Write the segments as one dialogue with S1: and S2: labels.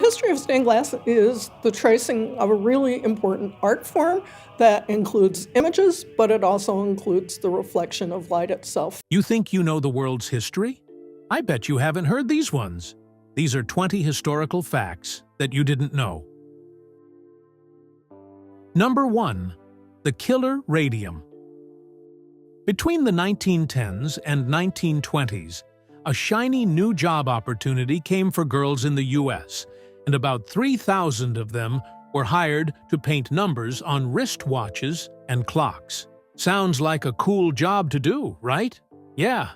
S1: history of stained glass is the tracing of a really important art form that includes images, but it also includes the reflection of light itself.
S2: You think you know the world's history? I bet you haven't heard these ones. These are 20 historical facts that you didn't know. Number 1. The killer radium. Between the 1910s and 1920s, a shiny new job opportunity came for girls in the U.S., and about 3,000 of them were hired to paint numbers on wristwatches and clocks. Sounds like a cool job to do, right? Yeah,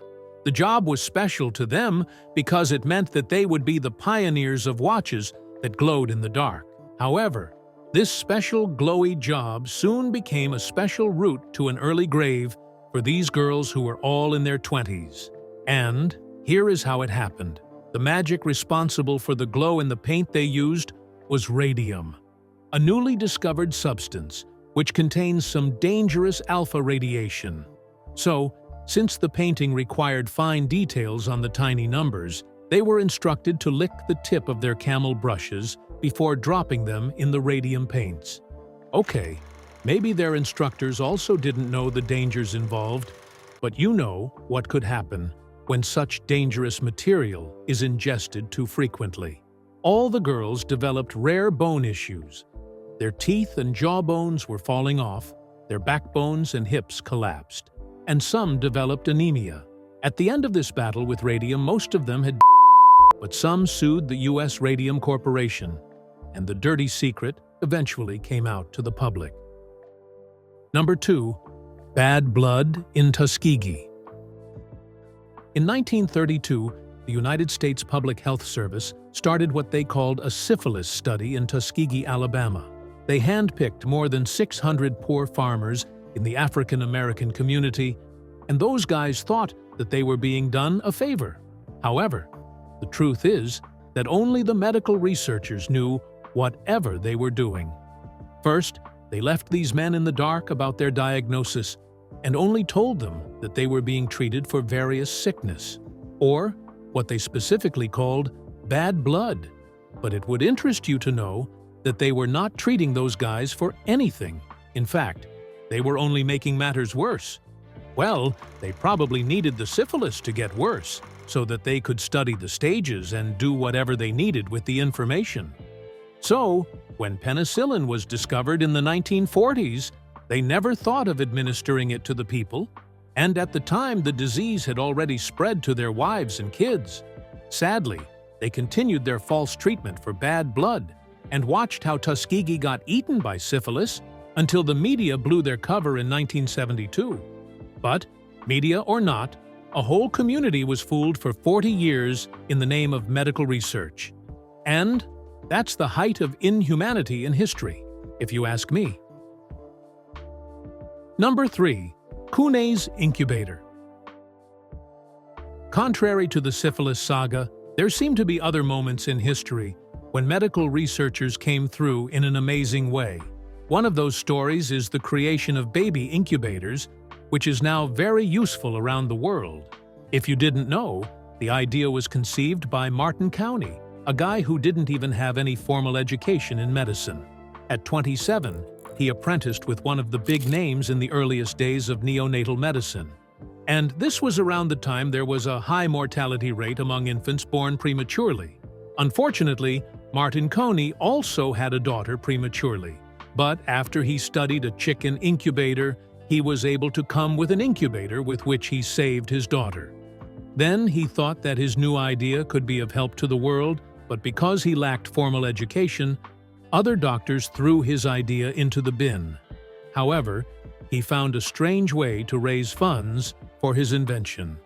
S2: the job was special to them because it meant that they would be the pioneers of watches that glowed in the dark. However, this special glowy job soon became a special route to an early grave for these girls who were all in their 20s. And here is how it happened. The magic responsible for the glow in the paint they used was radium, a newly discovered substance which contains some dangerous alpha radiation. So, since the painting required fine details on the tiny numbers, they were instructed to lick the tip of their camel brushes before dropping them in the radium paints. Okay, maybe their instructors also didn't know the dangers involved, but you know what could happen when such dangerous material is ingested too frequently. All the girls developed rare bone issues. Their teeth and jawbones were falling off, their backbones and hips collapsed, and some developed anemia. At the end of this battle with radium, most of them had but some sued the U.S. Radium Corporation, and the dirty secret eventually came out to the public. Number 2. Bad blood in Tuskegee. In 1932, the United States Public Health Service started what they called a syphilis study in Tuskegee, Alabama. They handpicked more than 600 poor farmers in the African American community, and those guys thought that they were being done a favor. However, the truth is that only the medical researchers knew whatever they were doing. First, they left these men in the dark about their diagnosis and only told them that they were being treated for various sickness, or what they specifically called bad blood. But it would interest you to know that they were not treating those guys for anything. In fact, they were only making matters worse. Well, they probably needed the syphilis to get worse, so that they could study the stages and do whatever they needed with the information. So, when penicillin was discovered in the 1940s, they never thought of administering it to the people, and at the time the disease had already spread to their wives and kids. Sadly, they continued their false treatment for bad blood and watched how Tuskegee got eaten by syphilis until the media blew their cover in 1972. But, media or not, a whole community was fooled for 40 years in the name of medical research. And that's the height of inhumanity in history, if you ask me. Number 3. Coney's incubator. Contrary to the syphilis saga, there seem to be other moments in history when medical researchers came through in an amazing way. One of those stories is the creation of baby incubators, which is now very useful around the world. If you didn't know, the idea was conceived by Martin Coney, a guy who didn't even have any formal education in medicine. At 27, he apprenticed with one of the big names in the earliest days of neonatal medicine. And this was around the time there was a high mortality rate among infants born prematurely. Unfortunately, Martin Coney also had a daughter prematurely. But after he studied a chicken incubator, he was able to come with an incubator with which he saved his daughter. Then he thought that his new idea could be of help to the world, but because he lacked formal education, other doctors threw his idea into the bin. However, he found a strange way to raise funds for his invention.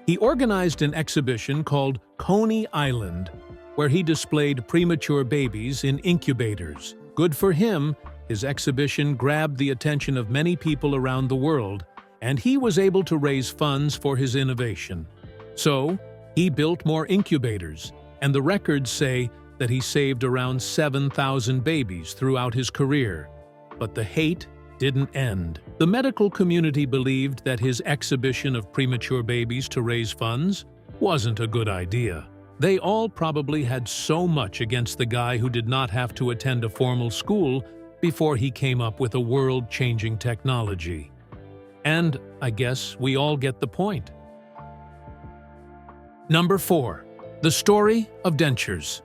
S2: He organized an exhibition called Coney Island, where he displayed premature babies in incubators. Good for him, his exhibition grabbed the attention of many people around the world, and he was able to raise funds for his innovation. So, he built more incubators, and the records say that he saved around 7,000 babies throughout his career. But the hate didn't end. The medical community believed that his exhibition of premature babies to raise funds wasn't a good idea. They all probably had so much against the guy who did not have to attend a formal school before he came up with a world-changing technology. And I guess we all get the point. Number 4. The story of dentures.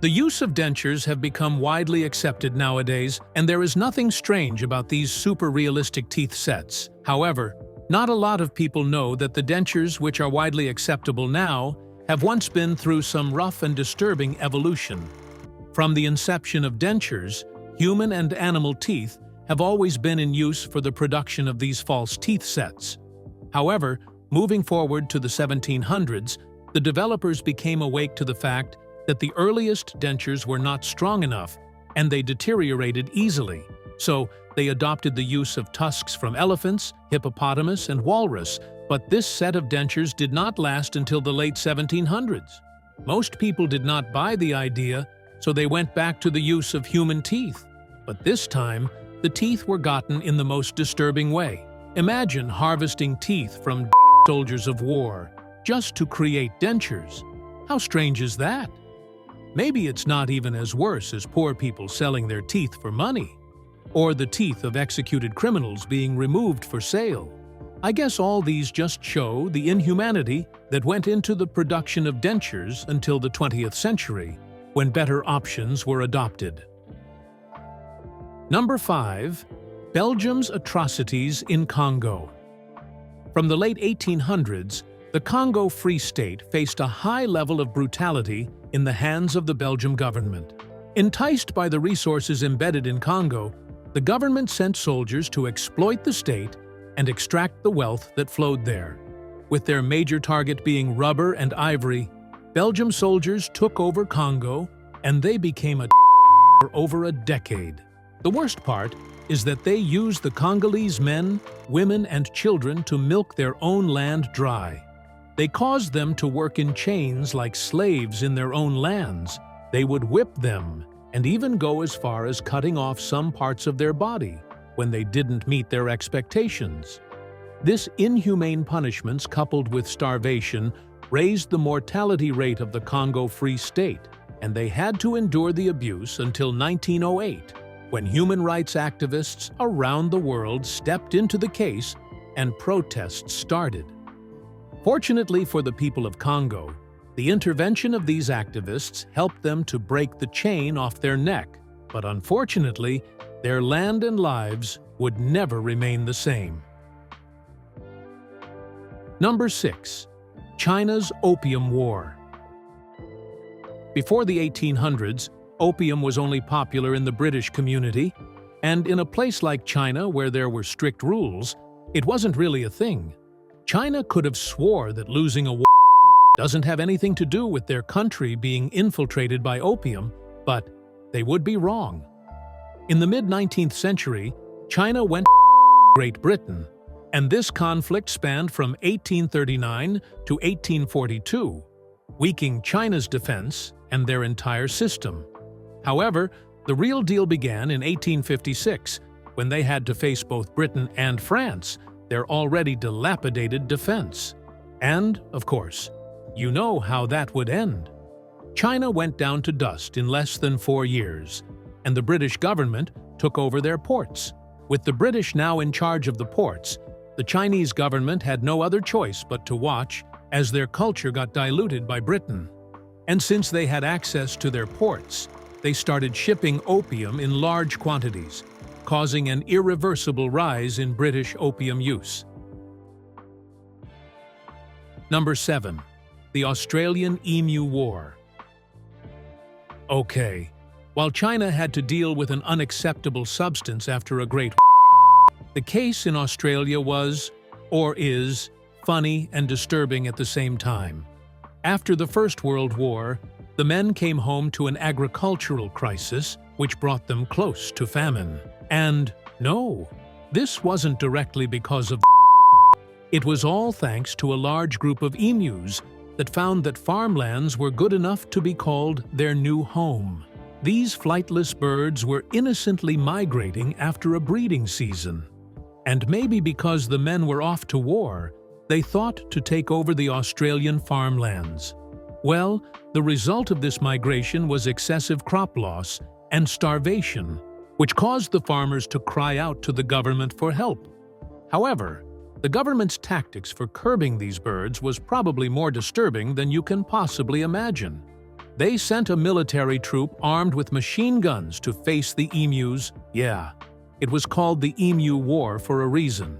S2: The use of dentures have become widely accepted nowadays, and there is nothing strange about these super-realistic teeth sets. However, not a lot of people know that the dentures which are widely acceptable now have once been through some rough and disturbing evolution. From the inception of dentures, human and animal teeth have always been in use for the production of these false teeth sets. However, moving forward to the 1700s, the developers became awake to the fact that the earliest dentures were not strong enough and they deteriorated easily. So they adopted the use of tusks from elephants, hippopotamus, and walrus, but this set of dentures did not last until the late 1700s. Most people did not buy the idea, so they went back to the use of human teeth. But this time, the teeth were gotten in the most disturbing way. Imagine harvesting teeth from soldiers of war just to create dentures. How strange is that? Maybe it's not even as worse as poor people selling their teeth for money, or the teeth of executed criminals being removed for sale. I guess all these just show the inhumanity that went into the production of dentures until the 20th century, when better options were adopted. Number 5. Belgium's atrocities in Congo. From the late 1800s, the Congo Free State faced a high level of brutality in the hands of the Belgian government. Enticed by the resources embedded in Congo, the government sent soldiers to exploit the state and extract the wealth that flowed there. With their major target being rubber and ivory, Belgian soldiers took over Congo, and they became a for over a decade. The worst part is that they used the Congolese men, women, and children to milk their own land dry. They caused them to work in chains like slaves in their own lands. They would whip them and even go as far as cutting off some parts of their body when they didn't meet their expectations. This inhumane punishments coupled with starvation raised the mortality rate of the Congo Free State, and they had to endure the abuse until 1908, when human rights activists around the world stepped into the case and protests started. Fortunately for the people of Congo, the intervention of these activists helped them to break the chain off their neck, but unfortunately, their land and lives would never remain the same. Number 6. China's Opium War. Before the 1800s, opium was only popular in the British community, and in a place like China where there were strict rules, it wasn't really a thing. China could have swore that losing a war doesn't have anything to do with their country being infiltrated by opium, but they would be wrong. In the mid-19th century, China went to Great Britain, and this conflict spanned from 1839 to 1842, weakening China's defense and their entire system. However, the real deal began in 1856, when they had to face both Britain and France, their already dilapidated defense. And, of course, you know how that would end. China went down to dust in less than 4 years, and the British government took over their ports. With the British now in charge of the ports, the Chinese government had no other choice but to watch as their culture got diluted by Britain. And since they had access to their ports, they started shipping opium in large quantities, causing an irreversible rise in British opium use. Number 7. The Australian Emu War. Okay, while China had to deal with an unacceptable substance after a great the case in Australia was, or is, funny and disturbing at the same time. After the First World War, the men came home to an agricultural crisis which brought them close to famine. And no, this wasn't directly because of it was all thanks to a large group of emus that found that farmlands were good enough to be called their new home. These flightless birds were innocently migrating after a breeding season. And maybe because the men were off to war, they thought to take over the Australian farmlands. Well, the result of this migration was excessive crop loss and starvation, which caused the farmers to cry out to the government for help. However, the government's tactics for curbing these birds was probably more disturbing than you can possibly imagine. They sent a military troop armed with machine guns to face the emus. Yeah, it was called the Emu War for a reason.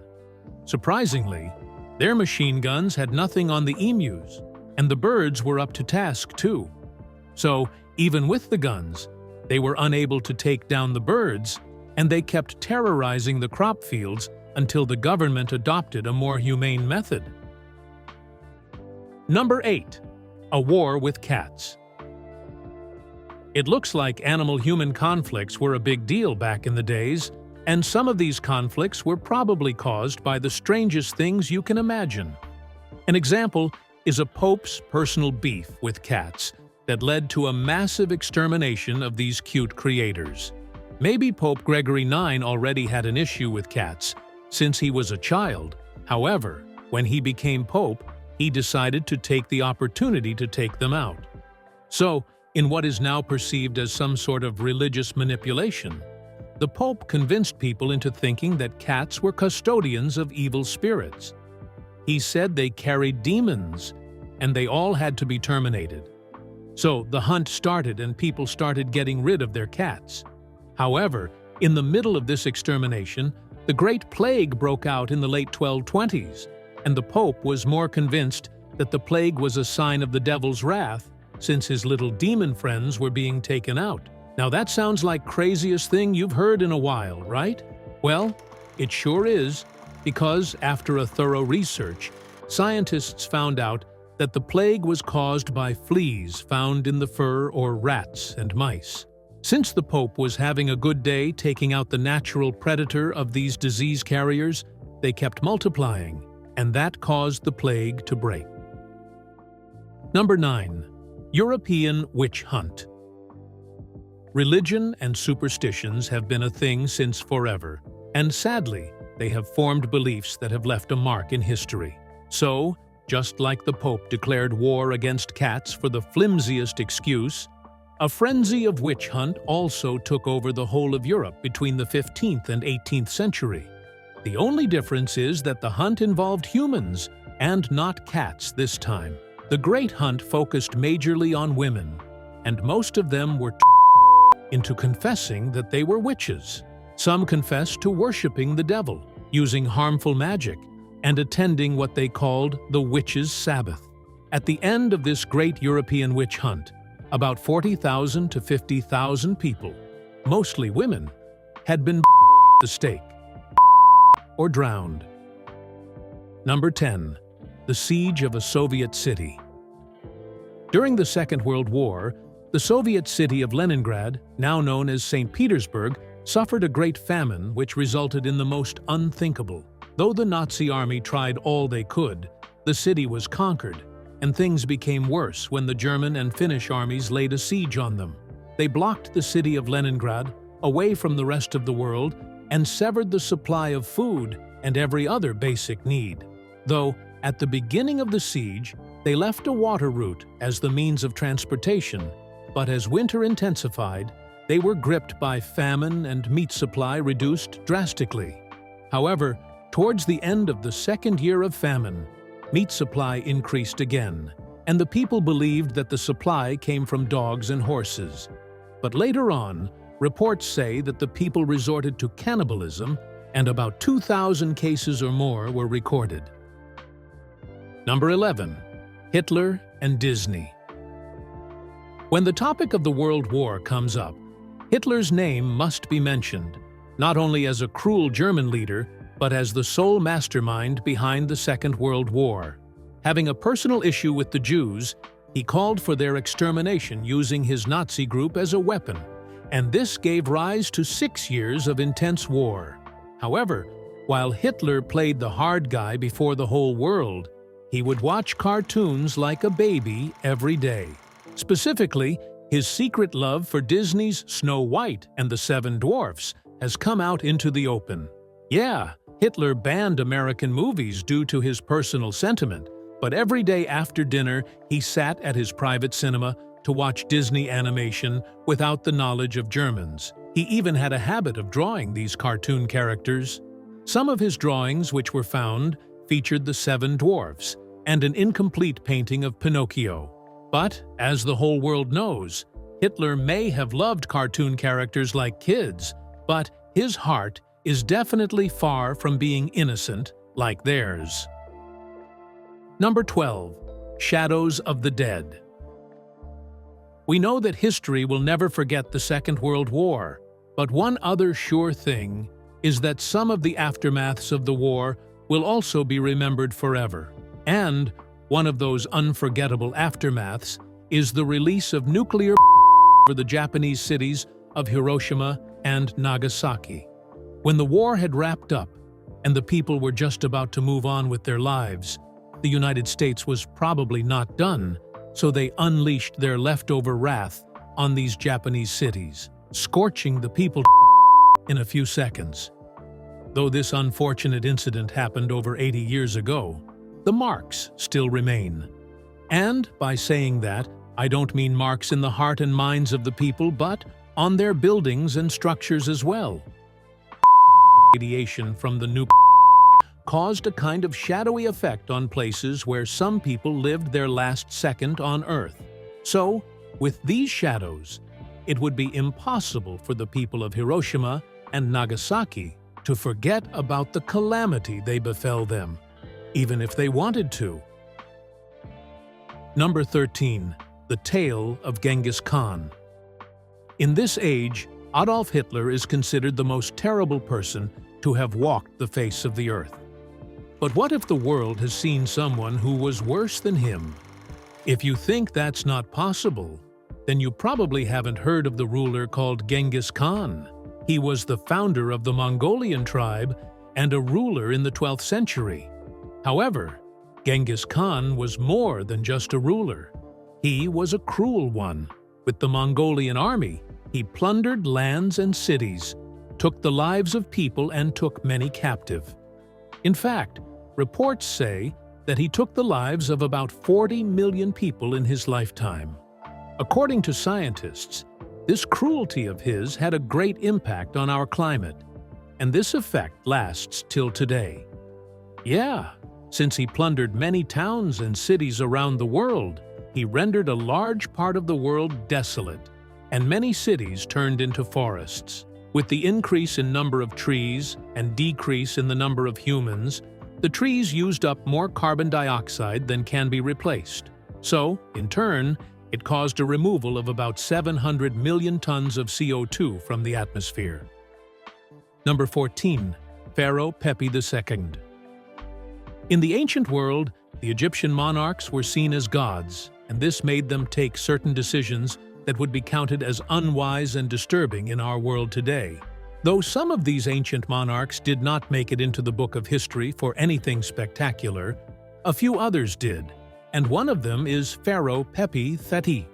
S2: Surprisingly, their machine guns had nothing on the emus, and the birds were up to task too. So, even with the guns, they were unable to take down the birds, and they kept terrorizing the crop fields until the government adopted a more humane method. Number 8. A war with cats. It looks like animal-human conflicts were a big deal back in the days, and some of these conflicts were probably caused by the strangest things you can imagine. An example is a pope's personal beef with cats that led to a massive extermination of these cute creators. Maybe Pope Gregory IX already had an issue with cats since he was a child. However, when he became pope, he decided to take the opportunity to take them out. So, in what is now perceived as some sort of religious manipulation, the Pope convinced people into thinking that cats were custodians of evil spirits. He said they carried demons, and they all had to be terminated. So the hunt started and people started getting rid of their cats. However, in the middle of this extermination, the Great Plague broke out in the late 1220s, and the Pope was more convinced that the plague was a sign of the devil's wrath since his little demon friends were being taken out. Now that sounds like craziest thing you've heard in a while, right? Well, it sure is, because after a thorough research, scientists found out that the plague was caused by fleas found in the fur or rats and mice. Since the Pope was having a good day taking out the natural predator of these disease carriers, they kept multiplying, and that caused the plague to break. Number 9. European witch hunt. Religion and superstitions have been a thing since forever, and sadly, they have formed beliefs that have left a mark in history. So, just like the Pope declared war against cats for the flimsiest excuse, a frenzy of witch hunt also took over the whole of Europe between the 15th and 18th century. The only difference is that the hunt involved humans and not cats this time. The Great Hunt focused majorly on women, and most of them were into confessing that they were witches. Some confessed to worshipping the devil, using harmful magic, and attending what they called the Witches' Sabbath. At the end of this great European witch hunt, about 40,000 to 50,000 people, mostly women, had been to the stake or drowned. Number 10. The siege of a Soviet city. During the Second World War, the Soviet city of Leningrad, now known as St. Petersburg, suffered a great famine which resulted in the most unthinkable. Though the Nazi army tried all they could, the city was conquered, and things became worse when the German and Finnish armies laid a siege on them. They blocked the city of Leningrad away from the rest of the world and severed the supply of food and every other basic need. Though, at the beginning of the siege, they left a water route as the means of transportation, but as winter intensified, they were gripped by famine and meat supply reduced drastically. However, towards the end of the second year of famine, meat supply increased again, and the people believed that the supply came from dogs and horses. But later on, reports say that the people resorted to cannibalism, and about 2,000 cases or more were recorded. Number 11. Hitler and Disney. When the topic of the World War comes up, Hitler's name must be mentioned, not only as a cruel German leader, but as the sole mastermind behind the Second World War. Having a personal issue with the Jews, he called for their extermination using his Nazi group as a weapon, and this gave rise to 6 years of intense war. However, while Hitler played the hard guy before the whole world, he would watch cartoons like a baby every day. Specifically, his secret love for Disney's Snow White and the Seven Dwarfs has come out into the open. Yeah, Hitler banned American movies due to his personal sentiment, But every day after dinner, he sat at his private cinema to watch Disney animation without the knowledge of Germans. He even had a habit of drawing these cartoon characters. Some of his drawings, which were found, featured the Seven Dwarfs and an incomplete painting of Pinocchio. But, as the whole world knows, Hitler may have loved cartoon characters like kids, but his heart is definitely far from being innocent like theirs. Number 12. Shadows of the Dead. We know that history will never forget the Second World War, but one other sure thing is that some of the aftermaths of the war will also be remembered forever. And one of those unforgettable aftermaths is the release of nuclear over the Japanese cities of Hiroshima and Nagasaki. When the war had wrapped up and the people were just about to move on with their lives, the United States was probably not done, so they unleashed their leftover wrath on these Japanese cities, scorching the people in a few seconds. Though this unfortunate incident happened over 80 years ago, the marks still remain. And by saying that, I don't mean marks in the heart and minds of the people, but on their buildings and structures as well. Radiation from the nuke caused a kind of shadowy effect on places where some people lived their last second on Earth. So, with these shadows, it would be impossible for the people of Hiroshima and Nagasaki to forget about the calamity they befell them, even if they wanted to. Number 13. The Tale of Genghis Khan. In this age, Adolf Hitler is considered the most terrible person to have walked the face of the earth. But what if the world has seen someone who was worse than him? If you think that's not possible, then you probably haven't heard of the ruler called Genghis Khan. He was the founder of the Mongolian tribe and a ruler in the 12th century. However, Genghis Khan was more than just a ruler. He was a cruel one. With the Mongolian army, he plundered lands and cities, took the lives of people, and took many captive. In fact, reports say that he took the lives of about 40 million people in his lifetime. According to scientists, this cruelty of his had a great impact on our climate, and this effect lasts till today. Yeah, since he plundered many towns and cities around the world, he rendered a large part of the world desolate, and many cities turned into forests. With the increase in number of trees and decrease in the number of humans, the trees used up more carbon dioxide than can be replaced. So, in turn, it caused a removal of about 700 million tons of CO2 from the atmosphere. Number 14. Pharaoh Pepi II. In the ancient world, the Egyptian monarchs were seen as gods, and this made them take certain decisions that would be counted as unwise and disturbing in our world today. Though some of these ancient monarchs did not make it into the book of history for anything spectacular, a few others did, and one of them is Pharaoh Pepi II.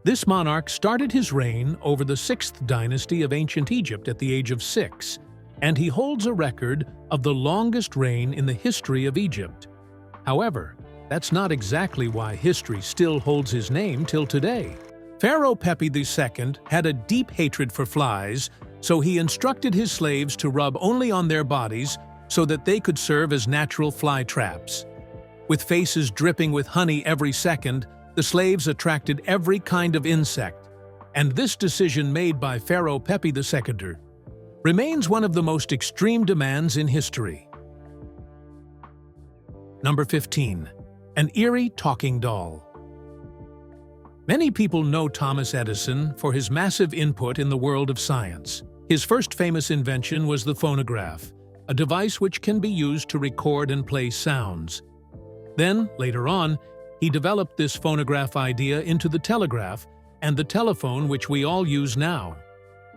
S2: This monarch started his reign over the 6th dynasty of ancient Egypt at the age of 6, and he holds a record of the longest reign in the history of Egypt. However, that's not exactly why history still holds his name till today. Pharaoh Pepi II had a deep hatred for flies, so he instructed his slaves to rub only on their bodies so that they could serve as natural fly traps. With faces dripping with honey every second, the slaves attracted every kind of insect, and this decision made by Pharaoh Pepi II remains one of the most extreme demands in history. Number 15. An eerie talking doll. Many people know Thomas Edison for his massive input in the world of science. His first famous invention was the phonograph, a device which can be used to record and play sounds. Then, later on, he developed this phonograph idea into the telegraph and the telephone which we all use now.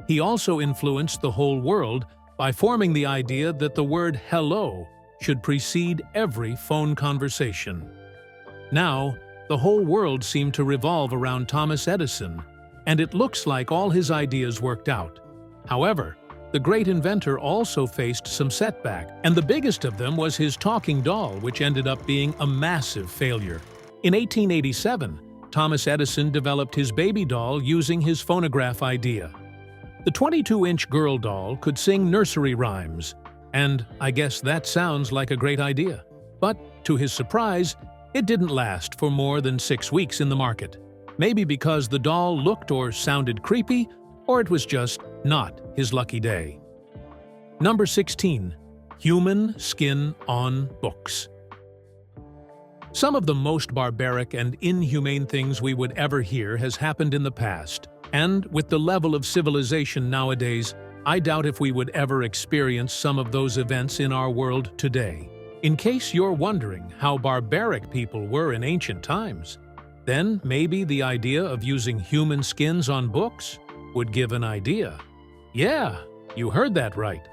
S2: He also influenced the whole world by forming the idea that the word hello should precede every phone conversation. Now, the whole world seemed to revolve around Thomas Edison, and it looks like all his ideas worked out. However, the great inventor also faced some setbacks, and the biggest of them was his talking doll, which ended up being a massive failure. In 1887, Thomas Edison developed his baby doll using his phonograph idea. The 22-inch girl doll could sing nursery rhymes, and I guess that sounds like a great idea. But, to his surprise, it didn't last for more than 6 weeks in the market. Maybe because the doll looked or sounded creepy, or it was just not his lucky day. Number 16. Human skin on books. Some of the most barbaric and inhumane things we would ever hear has happened in the past, and with the level of civilization nowadays, I doubt if we would ever experience some of those events in our world today. In case you're wondering how barbaric people were in ancient times, then maybe the idea of using human skins on books would give an idea. Yeah, you heard that right.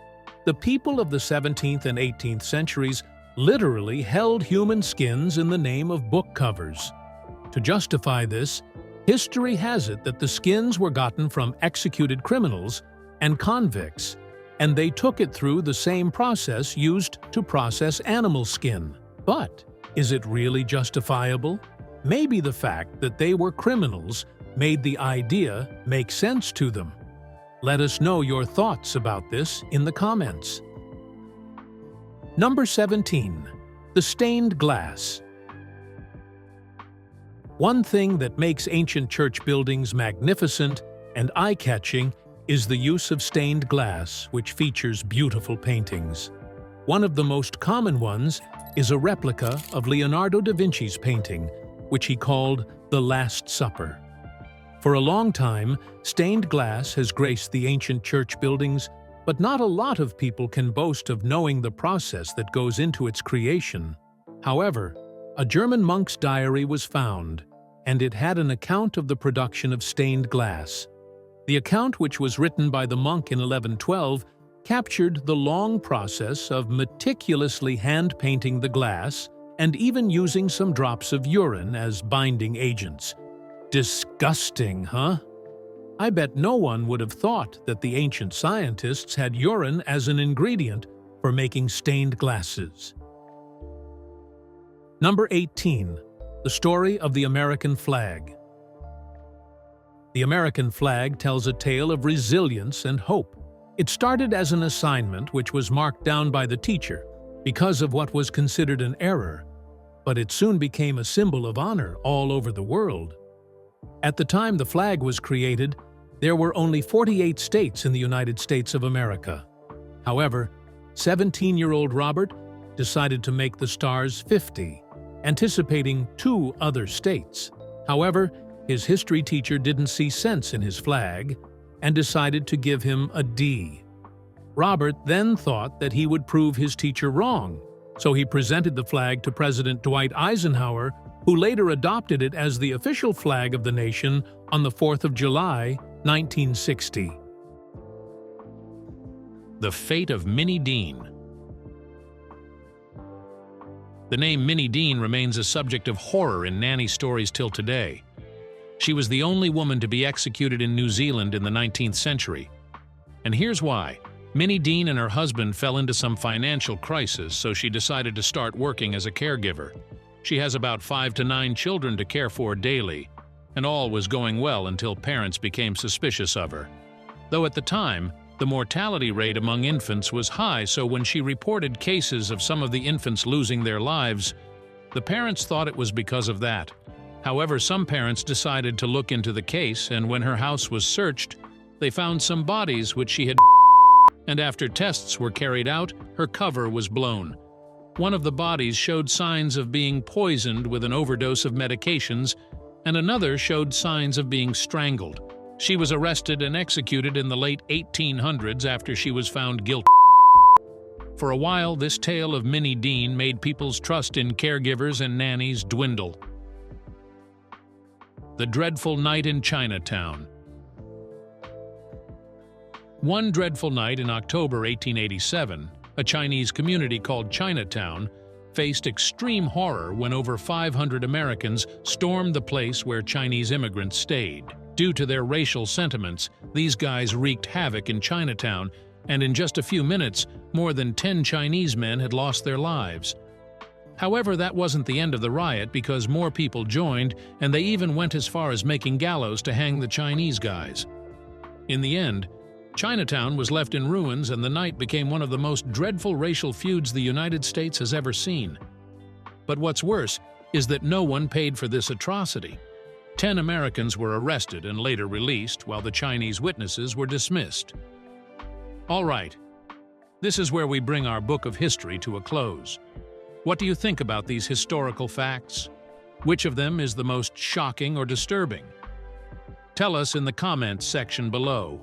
S2: The people of the 17th and 18th centuries literally held human skins in the name of book covers. To justify this, history has it that the skins were gotten from executed criminals and convicts, and they took it through the same process used to process animal skin. But is it really justifiable? Maybe the fact that they were criminals made the idea make sense to them. Let us know your thoughts about this in the comments. Number 17. The stained glass. One thing that makes ancient church buildings magnificent and eye-catching is the use of stained glass, which features beautiful paintings. One of the most common ones is a replica of Leonardo da Vinci's painting, which he called The Last Supper. For a long time, stained glass has graced the ancient church buildings, but not a lot of people can boast of knowing the process that goes into its creation. However, a German monk's diary was found, and it had an account of the production of stained glass. The account, which was written by the monk in 1112, captured the long process of meticulously hand-painting the glass and even using some drops of urine as binding agents. Disgusting, huh? I bet no one would have thought that the ancient scientists had urine as an ingredient for making stained glasses. Number 18. The story of the American flag. The American flag tells a tale of resilience and hope. It started as an assignment which was marked down by the teacher because of what was considered an error, but it soon became a symbol of honor all over the world. At the time the flag was created, there were only 48 states in the United States of America. However, 17-year-old Robert decided to make the stars 50, anticipating 2 other states. However, his history teacher didn't see sense in his flag and decided to give him a D. Robert then thought that he would prove his teacher wrong, so he presented the flag to President Dwight Eisenhower, who later adopted it as the official flag of the nation on the 4th of July, 1960.
S3: The fate of Minnie Dean. The name Minnie Dean remains a subject of horror in nanny stories till today. She was the only woman to be executed in New Zealand in the 19th century. And here's why. Minnie Dean and her husband fell into some financial crisis, so she decided to start working as a caregiver. She has about 5 to 9 children to care for daily, and all was going well until parents became suspicious of her. Though at the time, the mortality rate among infants was high, so when she reported cases of some of the infants losing their lives, the parents thought it was because of that. However, some parents decided to look into the case, and when her house was searched, they found some bodies which she had and after tests were carried out, her cover was blown. One of the bodies showed signs of being poisoned with an overdose of medications, and another showed signs of being strangled. She was arrested and executed in the late 1800s after she was found guilty. For a while, this tale of Minnie Dean made people's trust in caregivers and nannies dwindle. The dreadful night in Chinatown. One dreadful night in October 1887, a Chinese community called Chinatown faced extreme horror when over 500 Americans stormed the place where Chinese immigrants stayed. Due to their racial sentiments, these guys wreaked havoc in Chinatown, and in just a few minutes, more than 10 Chinese men had lost their lives. However, that wasn't the end of the riot because more people joined, and they even went as far as making gallows to hang the Chinese guys. In the end, Chinatown was left in ruins, and the night became one of the most dreadful racial feuds the United States has ever seen. But what's worse is that no one paid for this atrocity. 10 Americans were arrested and later released, while the Chinese witnesses were dismissed. All right, this is where we bring our book of history to a close. What do you think about these historical facts? Which of them is the most shocking or disturbing? Tell us in the comments section below.